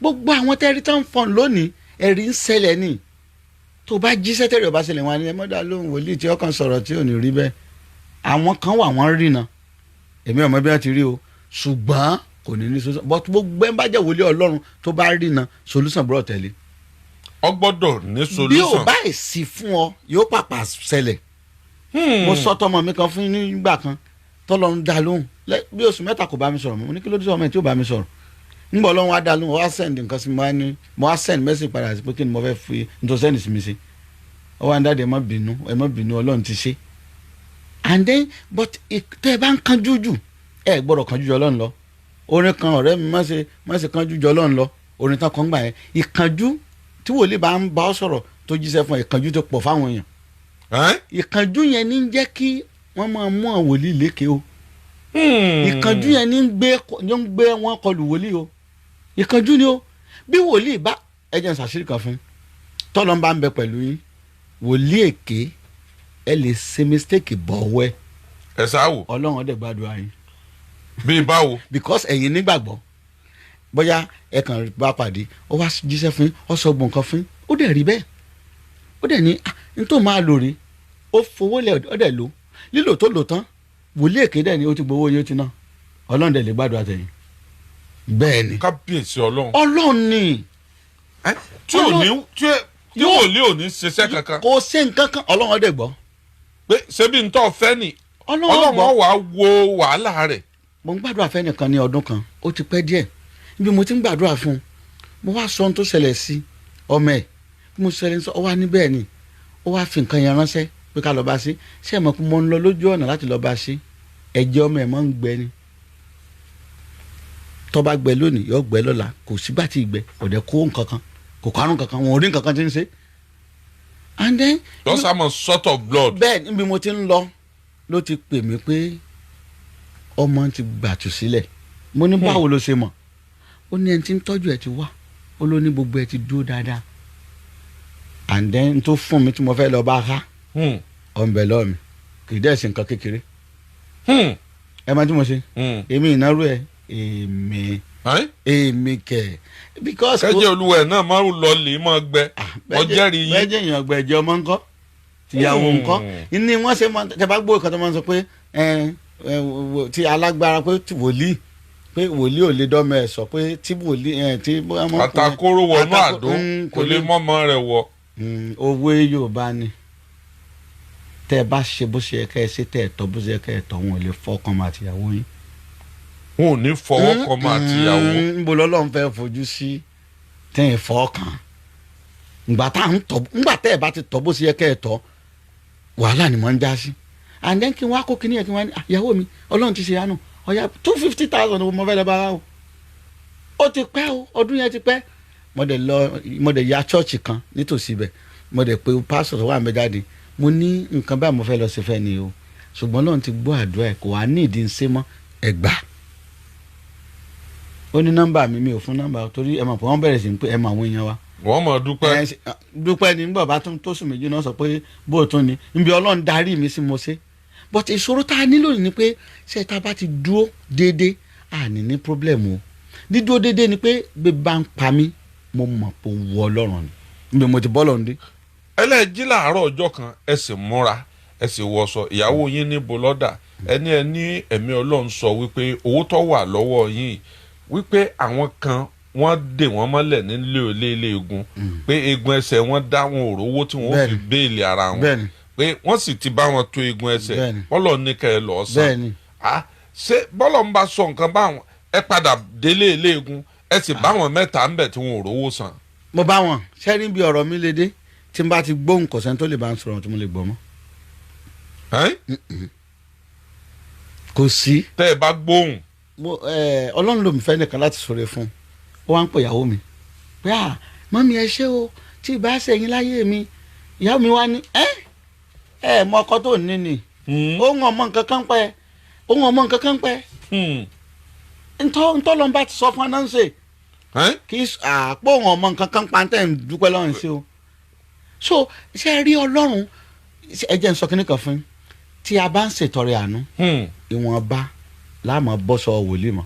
gbogbo àwọn tẹ́rí tán fọ́n lónìí ẹ̀rí ń ṣẹlẹ̀ ní tó bá jíṣẹ́ tẹ́rẹ̀ ọba ṣẹlẹ̀ wọn ni ẹ mọ́dà lóhùn wòlíì tí ọkàn sọ̀rọ̀ tí ò ní rí bẹ́ẹ̀ àwọn kan wà wọ́n rí na èmi ọmọ bí wọ́n ti rí o ṣùgbọ́n kò ní solution but gbogbo ẹ̀ ń bá jẹ́ wòlíì ọlọ́run tó bá rí na solution búrọ̀ tẹ̀lé. ọ gbọ́dọ̀ ní solution. bí ò bá èsì fún ọ yóò pàpà ṣẹlẹ̀. mo sọ tọmọ mi kan fún nígbà kan tọ́lọ́run dá lóhùn bí oṣù mẹ́ta kò bá mi sọ̀rọ̀ mo ní kí ló dé sọ̀rọ̀ mẹ́ta tí ò bá mi sọ̀rọ̀ nígbà ọlọ́run wá dá lóhùn ó wá send nǹkan sí mi mo wá send message padà sí pé kí ni mo fẹ́ fi nítorí send sí mi sí ọ wá ń dáadé ẹ má bínú ọlọ́run ti ṣe and then but tẹ́ ẹ bá ń kanjú jù ẹ gbọ́dọ̀ kanjú jọ ọlọ́run lọ orin kan ọ̀rẹ́ mi má ṣe kanjú jọ ọlọ́run lọ orin tán kan gbà yẹn ìkanjú tí wòlíì bá ń bá ọ sọ̀rọ̀ tó jíṣẹ́ fún ìkanjú tó pọ̀ fáwọn èèyàn ìkanjú yẹn ní jẹ́ kí wọ́n máa mú àwọn wòlíì lékè o ìkanjú yẹn ní ń gbé wọn kọlù wòlíì o ìkanjú ni o bí wòlíì bá ẹjẹ ń ṣàṣírí kan fún tọ́lọ́ bá ń bẹ pẹ̀lú yín wòlíì èké ẹ lè ṣe mistake bọ̀wẹ́ ẹ sáwò ọlọ́run ọdẹ gbàdúrà yín. bí báwo. because ẹ̀yin nígbàgbọ́ bóyá ẹ kàn bá pàdé ó wá jíṣẹ́ fún yín ó sọ gbọ̀n kan fún yín ó dẹ̀ rí bẹ́ẹ̀ ó dẹ̀ ní nítorí máa lò rí ó fowó lẹ̀ ó dẹ̀ lò lílò tó lò tán wòlíì èké dẹ̀ ni ó ti gbowó yín ó ti ná ọlọ́run dẹ̀ lè gbàdúrà tẹ̀yìn bẹ́ẹ̀ ni. kábíyèsí ọlọ́run. ọlọ́run ni. tí wòlíì ò ní ṣiṣẹ́ kankan. kò ṣe nǹkan kan ọlọ́run dẹ̀ gbọ́. pé ṣebí ń tọ́ fẹ́ ni ọlọ́run wàá wo wàhálà rẹ̀. mo ń gbàdúrà fẹ́ nìkan ní ọdún kan ó ti pẹ́ díẹ̀ bí mo ti ń gbàdúrà fún un mo wá sọ ohun tó ṣẹlẹ̀ sí ọmọ ẹ̀ bí mo ṣẹlẹ̀ sọ ọ wá níbẹ̀ ni ó wá fi nǹkan yẹn ránṣẹ́ pé ká lọ bá ṣe ṣé ẹ mọ̀ pé mo ń lọ lójú ọ̀nà láti lọ bá ṣe ẹ̀jẹ̀ ọmọ ẹ̀ mọ́ ń gbẹ ni tó bá gbẹ lónìí yóò gbẹ lọ́la kò sígbà tí ì gbẹ kò dẹ̀ kó nǹkan kan kò kárùn kankan wọn ò rí nǹkan kan tí ń ṣe. and then. just am a sort of blood. bẹ́ẹ̀ níbi mo ti ń lọ ló ti pè mí pé ọmọ ti gbàtú sílẹ̀ mo ní báwo ló ṣe mọ̀ ó ní ẹni tí ń tọ́jú ẹ ti wá ó ló ní gbogbo ẹ ti dúró dáadáa and then tó fún mi tí mo fẹ́ lọ bá ká ọ̀nbẹ lọ́ọ̀ mi kì í dẹ̀ sí nǹkan kékeré ẹ máa tí mo ṣe èmi ìnáwó ẹ èmi èmi kẹ̀ because kẹ́jẹ́ olúwa ẹ̀ náà máa ń lọ lè máa gbẹ ọjẹ́rìí yín. bẹ́ẹ̀ jẹ́ èèyàn gbẹ̀jẹ̀ ọmọ ńkọ́ tìyàwó ńkọ́ ní wọ́n ṣe máa tẹ́ bá gbọ́ ìkan tó máa ń sọ pé ti alágbára pé wòlíì ò lè dọ́mọ ẹ̀ sọ pé tí wòlíì tí. àtàkóró wọnú àdó kò lè mọ́mọ́ rẹ̀ wọ. òwe Yorùbá ni tẹ́ ẹ bá ṣe bó ṣe yẹ kẹ́ ẹ ṣe tẹ́ ẹ tọ́ bó ṣe yẹ kẹ́ ẹ tọ́ wọn ò lè fọkàn mọ́ àtìyàwó yín. wọn ò ní fọwọ́ kan mọ́ àtìyàwó. níbo lọ́lọ́run fẹ́ fojú sí tẹ́ ẹ fọkàn ngbà tẹ́ ẹ bá ti tọ́ bó ṣe yẹ kẹ́ ẹ tọ́ wàhálà ni mo ń já sí and then kí n wá kó kíní yẹn kí n wá ní ìyàwó mi Ọlọ́run ti ṣe yánu ọ̀yà 250,000 mo fẹ́ lọ bá wa o ó ti pẹ́ o ọdún yẹn ti pẹ́ mo dẹ̀ ya chọ́ọ̀chì kan nítòsí ibẹ̀ mo dẹ̀ pe pásítọ̀ tó wà mí jáde mo ní nǹkan báyìí mo fẹ́ lọ sí fẹ́ ni o ṣùgbọ́n Ọlọ́run ti gbọ́ àdúrà ẹ̀ kò wá ní ìdí ń ṣe mọ́ ẹgbà ó ní nọ́mbà mi ò fún nọ́mbà torí ẹ mọ̀ pé wọ́n bẹ̀rẹ̀ sí pé ẹ mọ̀ àwọn èèyàn wa wọ́n mọ̀ dúpẹ́ ní nígbà bá tó sùn méjì náà sọ pé bóòtún ni nbí Ọlọ́run darí mi sí mo ṣe but ìṣòro tá a nílò ni pé ṣé tá a bá ti dúró déédéé à ní problem o dídúró déédéé ni pé bí bá ń pa mí mo mọ̀ pé wọ Ọlọ́run ni nbí mo ti bọ́ lọ́run dé. ẹlẹ́ẹ̀jí làárọ̀ ọjọ́ kan ẹ sì múra ẹ sì wọṣọ ìyàwó yín níbo lọ́dà ẹni ẹ̀mí Ọlọ́run sọ wípé owó tó wà lọ́wọ́ yín wípé àwọn kan wọ́n dè wọ́n mọ́lẹ̀ nílé ilé egun pé egun ẹsẹ̀ wọn dá wọn ò rówó tí wọ́n fi béèlì ara wọn pé wọ́n sì ti bá wọn tó egun ẹsẹ̀ bọ́lọ̀ ní kẹ́ ẹ lọ́ọ́ san ṣé bọ́lọ̀ ń bá sọ nǹkan báwọn ẹ padà délé ilé egun ẹ sì bá wọn mẹ́ta ń bẹ̀ tí wọn ò rówó san. mo bá wọn sẹ́ni bí ọ̀rọ̀ mi lè dé tí n bá ti gbóhùn kọ̀sẹ́ tó lè bá ń sọ̀rọ̀ tí mo lè gbọ́ mọ́. kò sí. tẹ́ ẹ bá gbóhùn. Ọlọ́run ló mi fẹ́ nìkan láti sọ̀rọ̀ fún un ó wá ń pè ìyàwó mi pé mọ́mí ẹ ṣé o tí ì bá ṣẹ̀yìn láyé mi ìyàwó mi wá ní mọ ọkọ tó ní ni òun ọmọ nǹkan kan pẹ́ ntọ́ lọ́nba ti sọ fún anáǹsẹ̀ kí àpò òun ọmọ nǹkan kan pa tẹ̀ ń dúpẹ́ lọ́rùn sí o so ṣe rí Ọlọ́run ẹ jẹ́ n sọ kíní kan fún tí a bá ń ṣètọrẹ àánú ìwọ̀nba láàmú bọ́sọ̀ wòlíì mọ́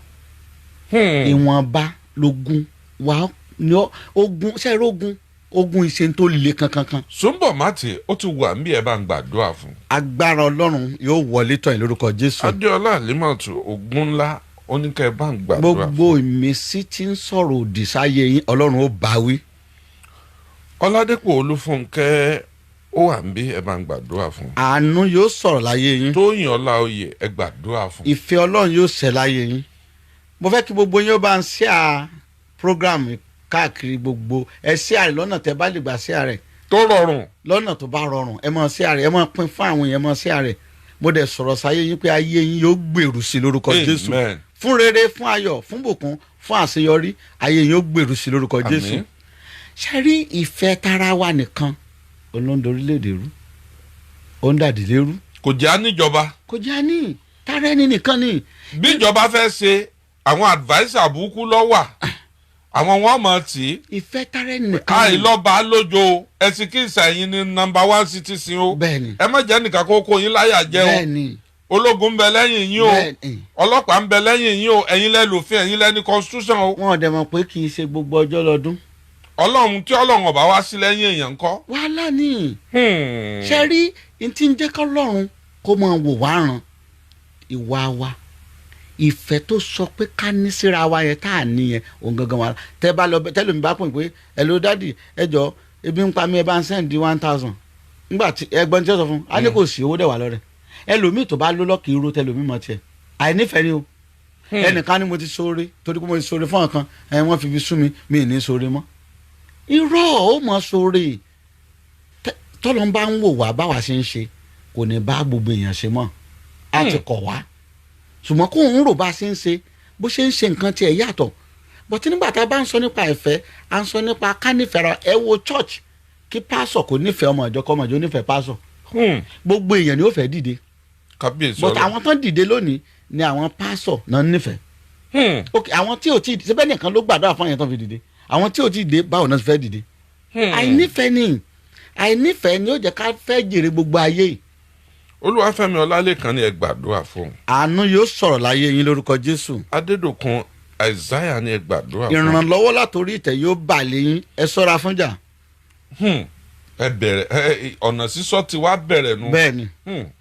ìwọ̀nba lógún wa ní ogun ṣẹ́ẹ́rẹ́ ogun ìṣe tó le kankan. Sùnbọ̀ Mátì ó ti wà níbi ẹ bá ń gbàdúrà fún. agbára Ọlọ́run yóò wọlé tọ̀ yín lórúkọ Jésù. Adéọlá Àlímọ̀tù ogun ńlá oníkẹ́ ẹ bá ń gbàdúrà fún. gbogbo ìmísí tí ń sọ̀rọ̀ òdì sáyé yín Ọlọ́run ó bá wí. Ọládépò Olúfúnkẹ́ ó wà níbi ẹ bá ń gbàdúrà fún. àánú yóò sọ̀rọ̀ láyé yín. Tóyìn Ọláoyè ẹ gbàdúrà fún. ìfẹ́ Ọlọ́run yóò ṣẹ láyé yín. mo fẹ́ kí gbogbo yín ó bá ń ṣíà program káàkiri gbogbo ẹ ṣíà rẹ̀ lọ́nà tẹ́ bá lè gbà ṣíà rẹ̀. tó rọrùn. lọ́nà tó bá rọrùn ẹ máa ṣíà rẹ̀ ẹ máa pín fún àwọn èèyàn ẹ máa ṣíà rẹ̀ mo dẹ̀ sọ̀rọ̀ sáyé yín pé ayé yín yóò gbèrú sí lórúkọ Jésù fún rere fún ayọ̀ fún bùkún fún àṣeyọrí ayé yín yóò gbèrú sí lórúkọ Jésù. ṣe rí ìfẹ́ tara wa nìkan olóńdó orílẹ̀-èdè rú ó ń dàdílé rú. kò já níjọba. kò já ní tara ẹni nìkan ni. bí ìjọba fẹ́ ṣe àwọn adviser burúkú ló wà àwọn wọn mọ̀ tí. ìfẹ́ tara ẹni nìkan ni. àìlọ́ba lójó ẹ̀sìn kí ìsẹ̀yìn ni #1 citizen o. bẹ́ẹ̀ni. ẹ má jẹ́ nìkan kókó yín láyà jẹ́ o. bẹ́ẹ̀ni. ológun ń bẹ lẹ́yìn yín o. bẹ́ẹ̀ni. ọlọ́pàá ń bẹ lẹ́yìn yín o ẹ̀yin lẹ́ lòfin ẹ̀yin lẹ́ ní constitution o. wọn ò dẹ̀ mọ̀ pé kì í ṣe gbogbo ọjọ́ lọ́dún. Ọlọ́run tí Ọlọ́run ọba wá sí lẹ́yìn èèyàn ńkọ́. wàhálà ni. ṣe rí n tí ń jẹ́ kọ́ lọ́run kó máa wò wá ràn ìwà wa ìfẹ́ tó sọ pé ká ní síra wa yẹn tá à ní yẹn òun gangan wa tẹ́ bá lọ tẹ́lẹ̀ mi bá pè pé hello daddy ẹ jọ ebi ń pa mí ẹ bá ń sẹ́ǹdì 1,000 nígbà tí ẹgbọ́n tí ó sọ fún a ní kò sí owó dẹ̀ wà lọ́rẹ̀ ẹlòmíì tó bá ló lọ́kì irú tẹlòmíì mọ̀ tiẹ̀ àìnífẹ̀ẹ́ ni o ẹnìkan ni mo ti sóore torí pé mo ti sóore fún ọ̀kan wọ́n fi fi sú mi ì ní sóore mọ́ irọ́ ó mọ̀ sóore tọ́lọ́ ń bá ń wò wá báwa ṣe ń ṣe kò ní bá gbogbo èèyàn ṣe mọ́ a ti kọ̀ wá ṣùgbọ́n kó ń rò bá ṣe ń ṣe bó ṣe ń ṣe nǹkan tiẹ̀ yàtọ̀ bọ̀tí nígbà tá a bá ń sọ nípa ìfẹ́ à ń sọ nípa kánífẹ̀ẹ́ra ẹ wo church kí pásọ̀ kò nífẹ̀ẹ́ ọmọ ìjọ kọ́ ọmọ ìjọ nífẹ̀ẹ́ pásọ̀ gbogbo èèyàn ni ó fẹ́ dìde bọ̀tí àwọn tán dìde lónìí ni àwọn pásọ̀ náà nífẹ̀ẹ́ ok àwọn tí ò tí ì síbẹ̀ nìkan ló gbàdúrà fún àyàn tán fi dìde àwọn tí ò tí ì dé báwo náà fẹ́ dìde àìnífẹ̀ẹ́ ni ó jẹ́ ká fẹ́ jèrè gbogbo ayé yìí. Olúwafẹ́mi Ọlálékan ni ẹ gbàdúrà fún. àánú yóò sọ̀rọ̀ láyé yín lórúkọ Jésù. Adédòkun Àìsáyà ni ẹ gbàdúrà fún. ìrànlọ́wọ́ látòrí ìtẹ́ yóò bà lẹ́yìn ẹ ṣọ́ra fúnjà. ẹ bẹ̀rẹ̀ ọ̀nà sísọ ti wá bẹ̀rẹ̀ nu. bẹ́ẹ̀ni.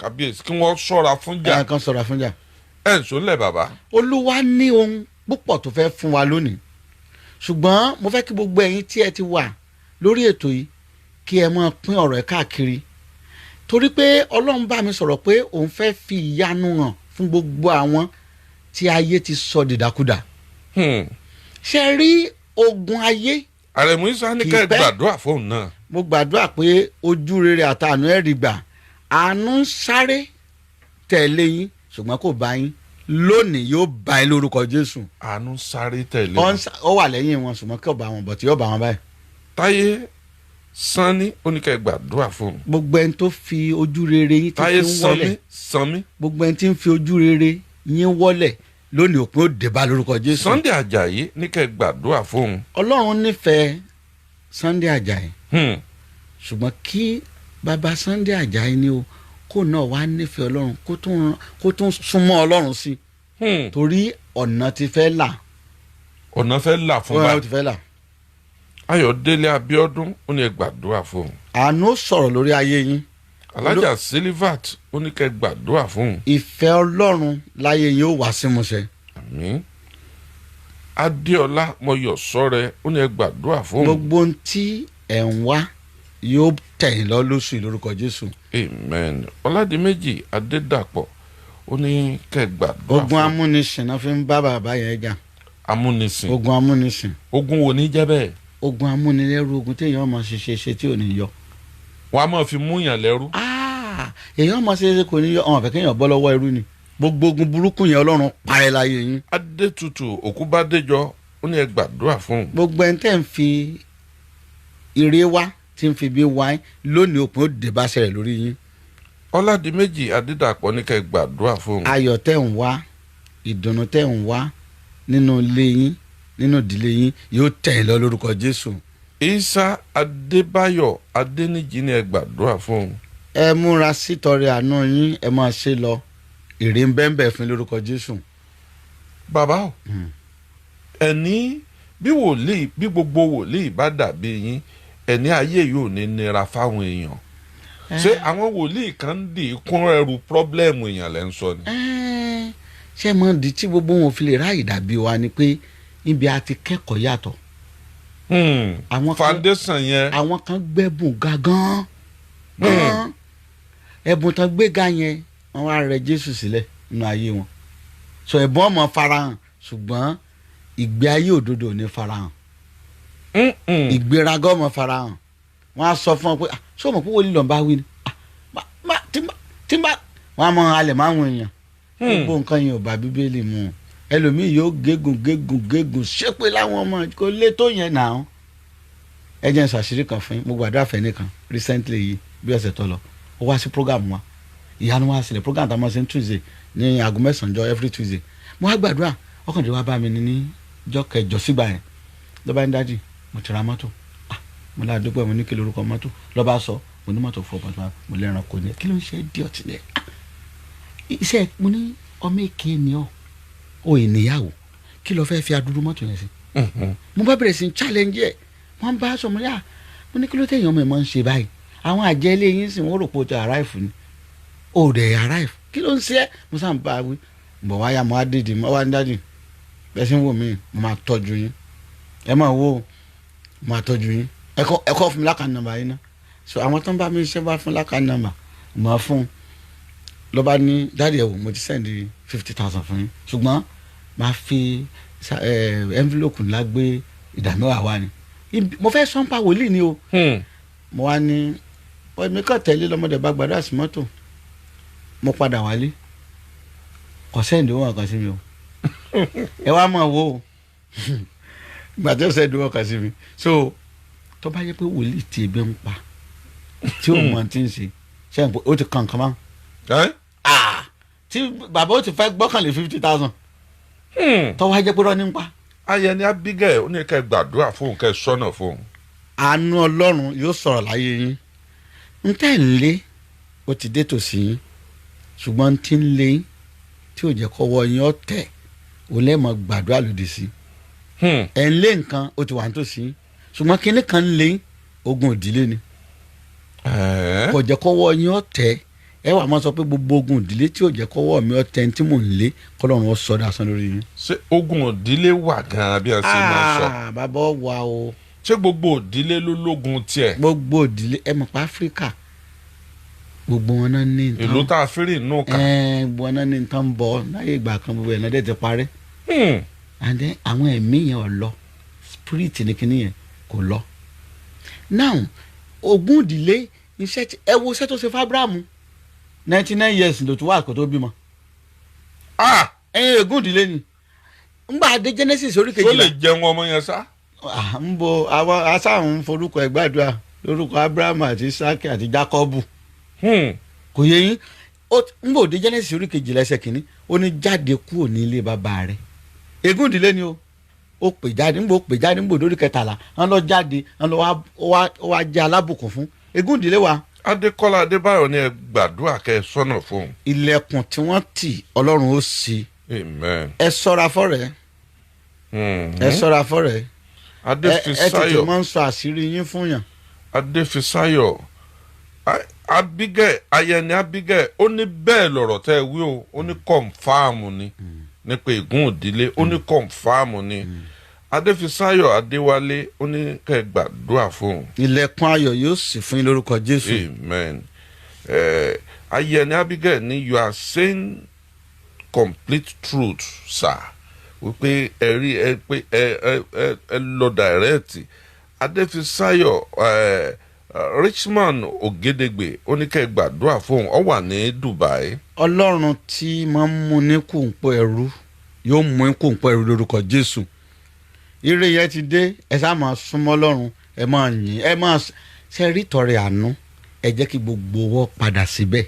kábíyèsí kí wọ́n ṣọ́ra fúnjà. ẹ kàn ṣọ́ra fúnjà. ẹ ń sọlẹ̀ bàbá. olúwa ní ohun púpọ̀ tó fẹ́ fún wa lónìí ṣùgbọ́n mo fẹ́ kí gbogbo ẹ̀yin tí ẹ ti wà lórí ètò yìí kí ẹ máa pín ọ̀rọ̀ ẹ̀ káàkiri torí pé ọlọ́run bá mi sọ̀rọ̀ pé òun fẹ́ fi ìyanu hàn fún gbogbo àwọn tí ayé ti sọ dìdàkudà. ṣe rí ogun ayé. Àrẹ̀mú Ìsá ní ká ẹ gbàdúrà fóun náà. mo gbàdúrà pé ojú rere àtàánú ẹ̀ rí gbà àánú ń sáré tẹ̀lé yín ṣùgbọ́n kò bá yín lónìí yóò bá ẹ lórúkọ Jésù. àánú sáré tẹ̀lé wọn. ó wà lẹ́yìn wọn ṣùgbọ́n kí ọba wọn bọ̀ tí yóò bá wọn báyìí. Táyé Sanni ó ní ká ẹ gbàdúrà fóun. gbogbo ẹni tó fi ojú rere yín ti fi ń wọlẹ̀. Sanmi. gbogbo ẹni tí ń fi ojú rere yín wọlẹ̀ lónìí òpin ó dé bá lórúkọ Jésù. Sunday Ajayi ní ká ẹ gbàdúrà fóun. Ọlọ́run nífẹ̀ẹ́ Sunday Ajayi. ṣùgbọ́n kí bàbá Sunday Ajayi ni o kó náà wá nífẹ̀ẹ́ Ọlọ́run kó tún súnmọ́ Ọlọ́run sí torí ọ̀nà ti fẹ́ là. ọ̀nà fẹ́ là fún báyìí. ọ̀nà ti fẹ́ là. Ayọ̀délé Abíọ́dún ó ní ẹ gbàdúrà fóun. àánú sọ̀rọ̀ lórí ayé yín. Alájà Silvat ó ní ká ẹ gbàdúrà fóun. ìfẹ́ Ọlọ́run láyé yín ó wá sí múṣẹ. àmín. Adéọlá Mọ́yọ̀sọ́rẹ́ ó ní ẹ gbàdúrà fóun. gbogbo ohun tí ẹ̀ ń wá yóò tẹ̀yìn lọ lóṣù lórúkọ Jésù. amen. Ọládìméjì Adédàpọ̀ ó ní ká ẹ gbàdúrà fóun. ogun amúnisìn náà fi ń bá bàbá yẹn jà. amúnisìn. ogun amúnisìn. ogun wo ní jẹ́ bẹ́ẹ̀. ogun amúnilẹ́rú ogun téèyàn máa ṣe tí ò ní yọ. wọ́n á máa fi múyàn lẹ́rú. èèyàn máa ṣe kò ní yọ ọ̀hún àfẹ́ kéèyàn bọ́ lọ́wọ́ ẹrú ni gbogbo ogun burúkú yẹn Ọlọ́run parẹ́ láyé yín. Adétutù Òkúbádéjọ ó ní ẹ gbàdúrà fún. gbogbo ẹni tẹ́ ń fi ire wá tí ń fi bí wá lónìí òpin ó dé bá ṣẹlẹ̀ lórí yín. Ọládìméjì Adédàpọ̀ ní ká ẹ gbàdúrà fún. ayọ̀ tẹ́ ń wá ìdùnnú tẹ́ ń wá nínú ilé yín nínú ìdílé yín yóò tẹ̀ ẹ́ lọ lórúkọ Jésù. Isa Adébáyọ̀ Adéníjì ní ẹ gbàdúrà fún. ẹ múra sítọrẹ àánú yín ẹ máa ṣe lọ èrè ń bẹ́ẹ̀ fún lórúkọ Jésù. bàbá o ẹni bí gbogbo wòlíì bá dàbí yín ẹni ayé yóò ní nira fáwọn èèyàn ṣé àwọn wòlíì kan ń dì í kún ẹrù pírọ́blẹ́mù èèyàn lẹ́ ń sọ ni. ṣé mo di tí gbogbo wọn fi lè ráàyè dàbí wa ni pé níbi a ti kẹ́kọ̀ọ́ yàtọ̀. foundation yẹn. àwọn kan gbẹ́bùn gan ẹ̀bùn tán gbéga yẹn wọ́n wá rẹ Jésù sílẹ̀ nínú ayé wọn. sọ ẹ̀bùn ọmọ farahàn ṣùgbọ́n ìgbé ayé òdodo ò ní farahàn. ìgbéraga ọmọ farahàn wọ́n á sọ fún ọ pé ṣé o mọ̀ pé wòlíì lọ́n bá wí ni tí n bá wọ́n á mọ alẹ̀ máa ń wọ̀nyàn. gbogbo nǹkan yẹn ò bá Bíbélì mu ẹlòmíì yóò gégùn ṣépè láwọn ọmọ kò lè tó yẹn náà. ẹ jẹ́ n ṣàṣírí kan fún yín mo gbàdúrà fẹ́ nìkan recently yìí bí ọ̀sẹ̀ tó lọ ó wá sí program wa ìyanu wa sílẹ̀ program tá a máa ṣe ní Tuesday ní aago 9 jọ every Tuesday mo wá gbàdúrà ọkàn tó wá bá mi ní jọ́ kẹjọ sígbà yẹn lọ́ba ń dájì mo ti ra mọ́tò mo lá dúpẹ́ mo ní kí lórúkọ mọ́tò lọ́ba sọ mo ní mọ́tò 4.1 mo lẹ́ran kò ní kí ló ń ṣe dí ọtí lẹ̀ iṣẹ́ mo ní ọmọ èké ni ọ́ o ènìyàwó kí ló fẹ́ fi adúrú mọ́tò yẹn sí. mo bá bẹ̀rẹ̀ sí challenge ẹ̀ wọ́n bá sọ mo yá mo ní kí ló tẹ̀yìn ọmọ ẹ̀ máa ń ṣe báyìí àwọn àjẹ́ ilé yín sì wọ́n rò pé o ti arrive ni o dẹ̀ arrive kí ló ń ṣe ẹ́ mo sàn bá a wí bọ̀ wáyà mo á dìde mo wá ń dájú bẹ́ẹ̀ sì ń wò mí mo máa tọ́jú yín ẹ máa wò mo máa tọ́jú yín ẹ̀kọ́ fún mi lákàá nọ́mbà yín náà so àwọn tó ń bá mi ṣe bá fún lákàá nọ́mbà mo máa fún ló bá ní dáàdi ẹ̀ wò mo ti sẹ́ndì 50,000 fún yín ṣùgbọ́n máa fi envelope ńlá gbé ìdámẹ́wàá wá ni mo fẹ́ sọ́npa wòlíì ni o mo wá ní mi kàn tẹ̀lé lọ́mọdé bá gbàdúrà sí mọ́tò mo padà wálé kò sẹ́ndì owó kan sí mi o ẹ wá mọ̀ wo ìgbà tí ó sẹ́ndì owó kan sí mi so tó bá yẹ pé wòlíì tí ebi ń pa tí ó mọ̀ tí ń ṣe sẹ́yìn pé ó ti kàn kàn máa tí bàbá ó ti fẹ́ gbọ́kànlé 50,000 tó wá jẹ́ pé rọ́ ní pa. Ayẹni Abigail ó ní ká gbàdúrà fóun ká sọ́nà fóun. àánú Ọlọ́run yóò sọ̀rọ̀ láyé yín n tẹ́ ń lé ó ti dé tòsí yín ṣùgbọ́n tí ń lé yín tí ò jẹ́ kọ́wọ́ yín ó tẹ̀ òun lẹ́ẹ̀mọ gbàdúrà lòdì sí ẹ̀ ń lé nǹkan ó ti wà nítòsí ṣùgbọ́n kinní kan ń lé ogun ìdílé ni kò jẹ́ kọ́wọ́ yín ọ̀tẹ̀ ẹ wà máa sọ pé gbogbo ogun ìdílé tí ò jẹ́ kọ́wọ́ mi ọ̀tẹ̀ tí mò ń lé kọ́lọ́run ó sọ dasán lórí yín. ṣé ogun ìdílé wà gan-an bí a ṣe máa sọ. bàbá wa o. ṣé gbogbo ìdílé ló lógun tiẹ̀. gbogbo ìdílé ẹ mọ̀ pa áfíríkà gbogbo wọn náà ní nǹkan. ìlú tá a fi rí inú kan. gbogbo wọn náà ní nǹkan ń bọ̀ láyé ìgbà kan gbogbo ẹ̀ náà dẹ̀ ti parẹ́. and then àwọn ẹ̀mí yẹn ò lọ spirit ní kinní yẹn kò lọ. now ogun ìdílé iṣẹ́ ẹ wo iṣẹ́ tó ṣe fún Abrahamu 99 years ló tún wà kó tó bímọ. ogun ìdílé ni ngbà dé Genesis orí kejìlá. tó lè jẹun ọmọ yẹn sá. ń bo àwọn asáhùn forúkọ ẹ̀ gbàdúrà lórúkọ Abrahamu àti Isaki àti Jacobu. kò yẹ yín ń bò dé Genesis orí kejìlá ẹsẹ̀ kìíní ó ní jáde kúrò ní ilé bàbá rẹ̀ ègún ìdílé ni ó pè jáde ń bò lórí kẹtàlá wọn lọ jáde wọn lọ wá jẹ alábùkún fún ègún ìdílé wa. Adékọ́lá Adébáyọ̀ ní ẹ gbàdúrà kẹ́ ẹ sọ́nà fún un. ilẹ̀kùn tí wọ́n tì Ọlọ́run ó ṣí. Amen. ẹ ṣọ́ra fọ́rẹ̀ ẹ ṣọ́ra fọ́rẹ̀ Adéfisáyọ̀ ẹ tètè máa ń sọ àṣírí yín fún yàn. Adéfisáyọ̀ Abigail ayẹni Abigail ó ní bẹ́ẹ̀ lọ̀rọ̀ tẹ́ ẹ wí o ó ní kọ̀ǹfàmù ni nípa ègún ìdílé ó ní kọ̀ǹfàmù ni Adéfisáyọ̀ Adéwálé ó ní kẹ́ ẹ gbàdúrà fún un. ilẹ̀kùn ayọ̀ yóò ṣí fún yín lórúkọ Jésù. Amen. Ayẹni Abigail ni you are saying complete truth sir wípé ẹ rí ẹ pé ẹ lọ direct. Adéfisáyọ̀ Richmond Ògédégbè ó ní kẹ́ ẹ gbàdúrà fún un ó wà ní Dubai. Ọlọ́run tí máa ń mú ní kùnpọ̀ ẹrú yóò mú ní kùnpọ̀ ẹrú lórúkọ Jésù. ire yẹn ti dé ẹ sá máa súnmọ́ Ọlọ́run ẹ máa yìn ẹ máa ṣe rí tọrẹ àánú ẹ jẹ́ kí gbogbo owó padà síbẹ̀.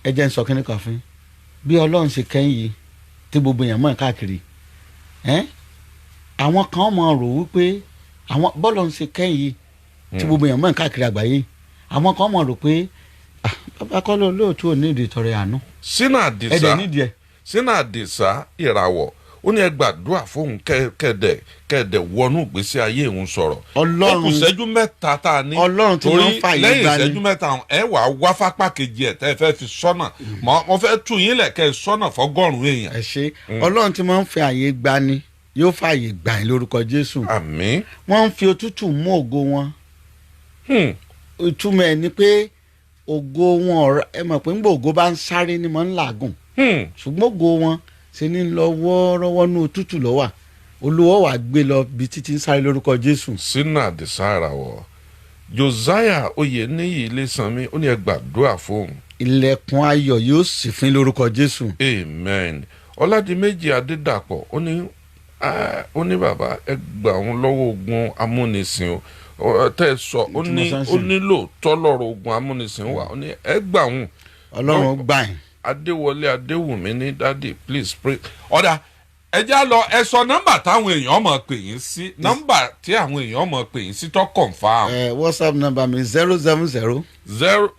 ẹ jẹ́ ń sọ kíní kan fún yín bí Ọlọ́run ṣe kẹ́yìn yìí tí gbogbo èèyàn mọ̀ káàkiri àwọn kan máa rò wípé àwọn bọ́ọ̀lù ṣe kẹ́yìn yìí tí gbogbo èèyàn mọ̀ káàkiri àgbáyé àwọn kan máa rò pé bàbá kọ́lọ́ olóòtú ò ní ìdí tọrẹ àánú. Sínú Àdìsá ìràwọ̀ ó ní ẹ gbàdúrà fóun kẹdẹ wọnú ìgbésí ayé òun sọ̀rọ̀. Ọlọ́run ó kù ìṣẹ́jú mẹ́ta tá a ní. Ọlọ́run tí wọ́n fà yín gbani. lẹ́yìn ìṣẹ́jú mẹ́ta ẹ wàá wá fápá kejì ẹ̀ tẹ́ ẹ fẹ́ fi sọ́nà mo fẹ́ tú yín lẹ̀kẹ́ sọ́nà fọ́gọ́rùn-ún èèyàn. ẹ ṣe Ọlọ́run tí wọ́n fi àyè gbani yóò fààyè gbà yín lórúkọ Jésù. Àmín. wọ́n ń fi òtútù mú ògo wọn. ìtumọ̀ ẹ̀ ni pé ògo wọn ẹ mọ̀ pé ńgbà ògo bá ń sáré ni mo ń làágùn. ṣùgbọ́n ògo wọn ṣe ní lọ wọ́ọ́rọ́wọ́ ní òtútù lọ́wà Olúwa wà gbé lọ bí títí ń sáré lórúkọ Jésù. Sínú Àdìsá ìràwọ̀ Josiah Oyèníyì Ilésanmí ó ní ẹ gbàdúrà fóun. ilẹ̀kùn ayọ̀ yóò ṣí fún yín lórúkọ Jésù. Amen. Ọládìméjì Adédàpọ̀ ó ní bàbá ẹ gbà wọn lọ́wọ́ ogun amúnisìn o tẹ́ ẹ sọ ó nílò tọ́lọ́rọ̀ ogun amúnisìn wà ó ní ẹ gbà wọn. Ọlọ́run gbà yín. Adéwọlé Adéwùmí ní daddy please pray. ọ̀dà ẹja lọ ẹ sọ nọ́mbà táwọn èèyàn mọ̀ pè yín sí nọ́mbà tí àwọn èèyàn mọ̀ pè yín sí tó confirm. WhatsApp number mi 070. 070.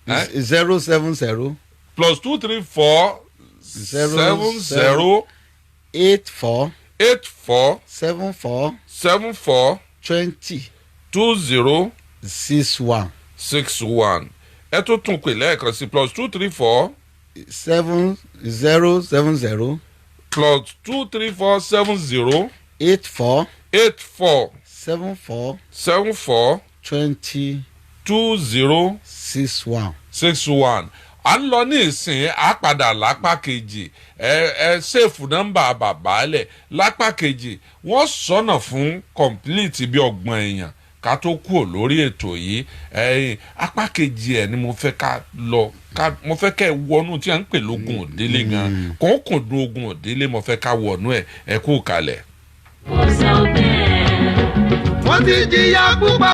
070. +234 70 84 74 74 20 20 61 61. ẹ tó tún pè lẹ́ẹ̀kan sí +234 70 +234 70 84 74 74 20 61. à ń lọ ní ìsìn àpàdà lápá kejì ẹ ṣèfù nọ́mbà bàbá lẹ̀ lápá kejì wọ́n sọ̀nà fún complete bí ọgbọ̀n èèyàn ká tó kúrò lórí ètò yìí apá kejì ẹ̀ ni mo fẹ́ ká lọ mo fẹ́ ká ẹ wọnú tí a ń pè lógun òdélé gan kò dún ogun òdélé mo fẹ́ ká wọnú ẹ kú kalẹ̀. wọ́n ti jìyà púpọ̀.